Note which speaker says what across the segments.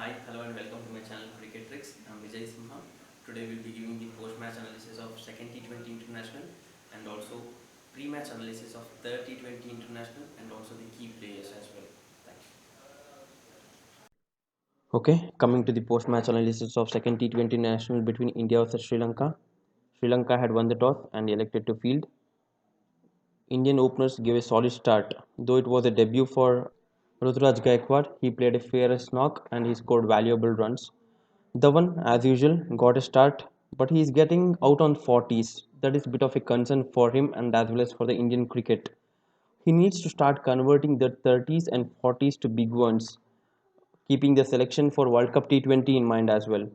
Speaker 1: Hi, hello and welcome to my channel Cricket Tricks. I'm Vijay Simha. Today we'll be giving the post-match analysis of second T20 International and also pre-match analysis of third T20 International and also the key players as well. Thank you. Okay, coming to the post-match analysis of second T20 International between India versus Sri Lanka. Sri Lanka had won the toss and elected to field. Indian openers gave a solid start. Though it was a debut for Ruturaj Gaikwad, he played a fairest knock and he scored valuable runs. Dhawan, as usual, got a start, but he is getting out on 40s. That is a bit of a concern for him and as well as for the Indian cricket. He needs to start converting the 30s and 40s to big ones, keeping the selection for World Cup T20 in mind as well.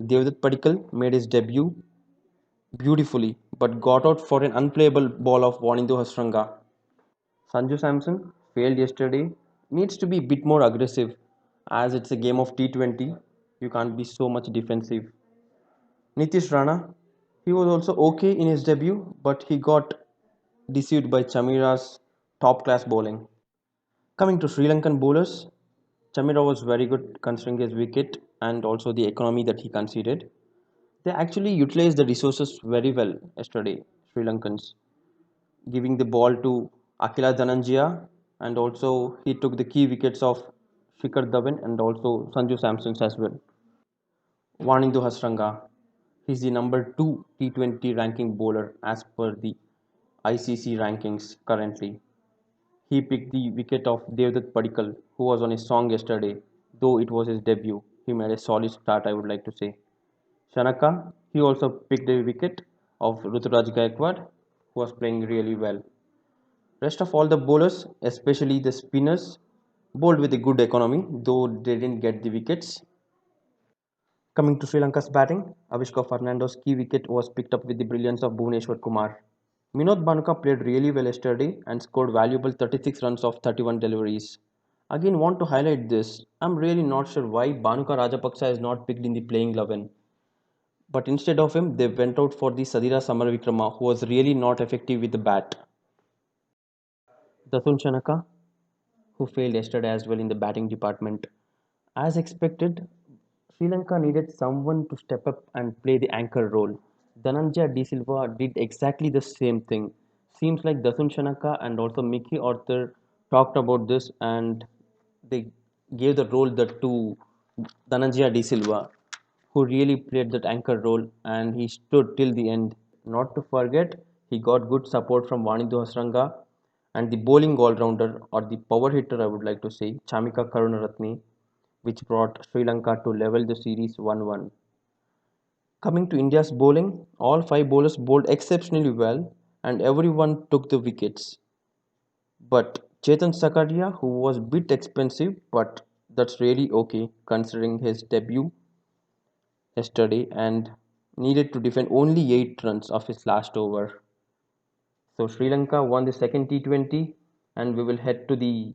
Speaker 1: Devdutt Padikkal made his debut beautifully, but got out for an unplayable ball of Wanindu Hasranga. Sanju Samson failed yesterday. Needs to be a bit more aggressive as it's a game of T20. You can't be so much defensive. Nitish Rana, he was also okay in his debut, but he got deceived by Chamira's top class bowling. Coming to Sri Lankan bowlers, Chamira was very good considering his wicket and also the economy that he conceded. They actually utilized the resources very well yesterday, Sri Lankans, giving the ball to Akila Dhananjaya and also he took the key wickets of Shikhar Dhawan and also Sanju Samson as well. Wanindu Hasranga, he's the number 2 T20 ranking bowler as per the ICC rankings currently. He picked the wicket of Devdutt Padikkal, who was on a song yesterday, though it was his debut. He made a solid start, I would like to say. Shanaka, he also picked a wicket of Ruturaj Gaikwad, who was playing really well. Rest of all the bowlers, especially the spinners, bowled with a good economy, though they didn't get the wickets. Coming to Sri Lanka's batting, Avishka Fernando's key wicket was picked up with the brilliance of Bhuvneshwar Kumar. Minod Banuka played really well yesterday and scored valuable 36 runs of 31 deliveries. Again, want to highlight this. I'm really not sure why Banuka Rajapaksa is not picked in the playing 11. But instead of him, they went out for the Sadira Samaravikrama, who was really not effective with the bat. Dasun Shanaka, who failed yesterday as well in the batting department. As expected, Sri Lanka needed someone to step up and play the anchor role. Dhananjaya De Silva did exactly the same thing. Seems like Dasun Shanaka and also Mickey Arthur talked about this and they gave the role that to Dhananjaya De Silva, who really played that anchor role and he stood till the end. Not to forget, he got good support from Wanindu Hasranga and the bowling all-rounder or the power hitter I would like to say, Chamika Karunaratne, which brought Sri Lanka to level the series 1-1. Coming to India's bowling, all five bowlers bowled exceptionally well and everyone took the wickets. But Chetan Sakaria, who was a bit expensive, but that's really okay considering his debut yesterday and needed to defend only 8 runs of his last over. So Sri Lanka won the second T20 and we will head to the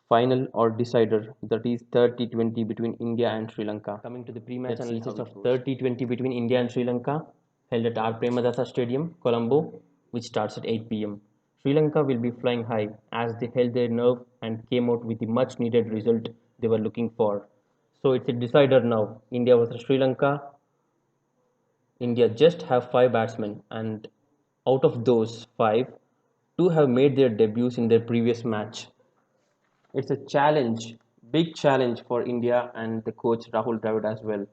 Speaker 1: final or decider, that is third T20 between India and Sri Lanka. Coming to the pre-match analysis of third T20 between India and Sri Lanka, held at R. Premadasa Stadium, Colombo, which starts at 8 p.m. Sri Lanka will be flying high as they held their nerve and came out with the much needed result they were looking for. So it's a decider now. India versus Sri Lanka. India just have 5 batsmen, and out of those 5, 2 have made their debuts in their previous match. It's a challenge, big challenge for India and the coach Rahul Dravid as well.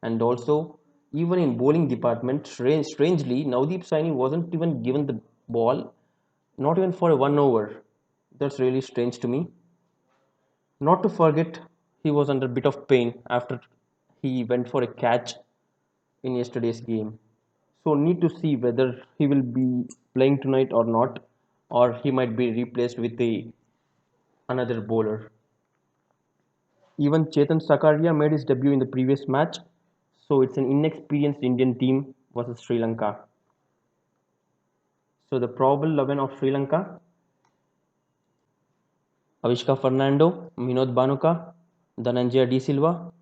Speaker 1: And also, even in bowling department, strangely, Navdeep Saini wasn't even given the ball, not even for a 1 over. That's really strange to me. Not to forget, he was under a bit of pain after he went for a catch in yesterday's game. So need to see whether he will be playing tonight or not, or he might be replaced with another bowler. Even Chetan Sakaria made his debut in the previous match, so it's an inexperienced Indian team versus Sri Lanka. So the probable 11 of Sri Lanka: Avishka Fernando, Minod Banuka, Dhananjaya De Silva.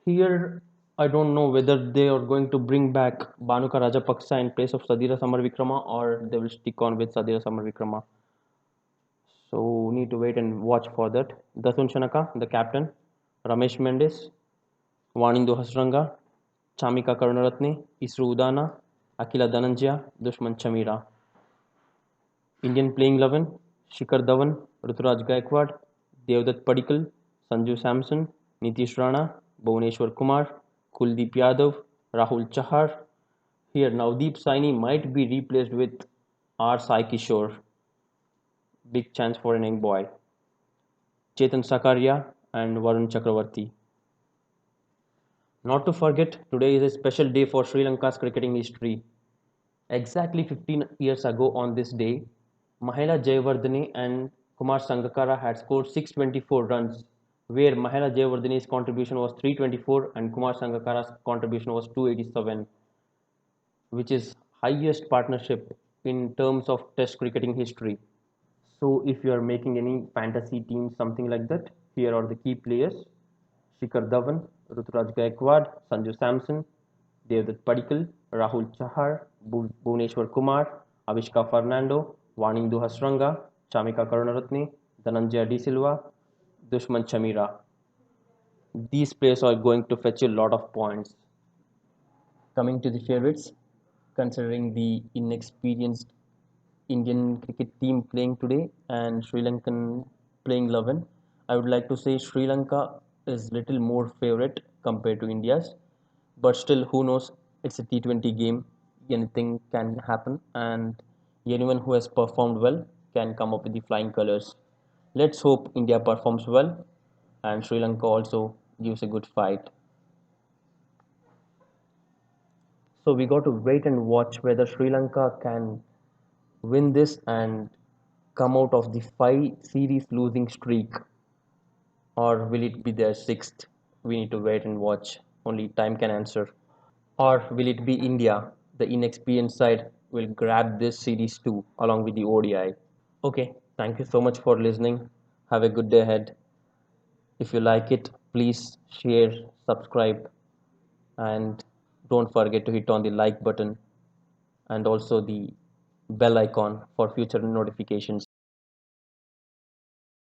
Speaker 1: Here, I don't know whether they are going to bring back Banuka Rajapaksa in place of Sadira Samaravikrama or they will stick on with Sadira Samaravikrama. So, need to wait and watch for that. Dasun Shanaka, the captain. Ramesh Mendes, Vanindu Hasranga, Chamika Karunaratne, Isru Udana, Akila Dhananjaya, Dushman Chamira. Indian playing 11, Shikhar Dhawan, Ruturaj Gaikwad, Devdutt Padikkal, Sanju Samson, Nitish Rana, Bhuvneshwar Kumar, Kuldeep Yadav, Rahul Chahar. Here Navdeep Saini might be replaced with R. Sai Kishore. Big chance for an young boy. Chetan Sakaria and Varun Chakravarti. Not to forget, today is a special day for Sri Lanka's cricketing history. Exactly 15 years ago on this day, Mahela Jayawardene and Kumar Sangakkara had scored 624 runs, where Mahela Jayawardene's contribution was 324 and Kumar Sangakkara's contribution was 287, which is highest partnership in terms of Test cricketing history. So if you are making any fantasy team, something like that, here are the key players: Shikhar Dhawan, Ruturaj Gaikwad, Sanju Samson, Devdutt Padikkal, Rahul Chahar, Bhuvneshwar Kumar, Avishka Fernando, Vanindu Hasranga, Chamika Karunaratne, Dhananjaya De Silva, Dushman Chamira. These players are going to fetch a lot of points. Coming to the favorites, considering the inexperienced Indian cricket team playing today and Sri Lankan playing 11, I would like to say Sri Lanka is little more favorite compared to India's, but still, who knows? It's a T20 game, anything can happen, and anyone who has performed well can come up with the flying colors. Let's hope India performs well and Sri Lanka also gives a good fight. So we got to wait and watch whether Sri Lanka can win this and come out of the five series losing streak, or will it be their sixth? We need to wait and watch. Only time can answer. Or will it be India, the inexperienced side, will grab this series too, along with the ODI? Okay, thank you so much for listening. Have a good day ahead. If you like it, please share, subscribe, and don't forget to hit on the like button and also the bell icon for future notifications.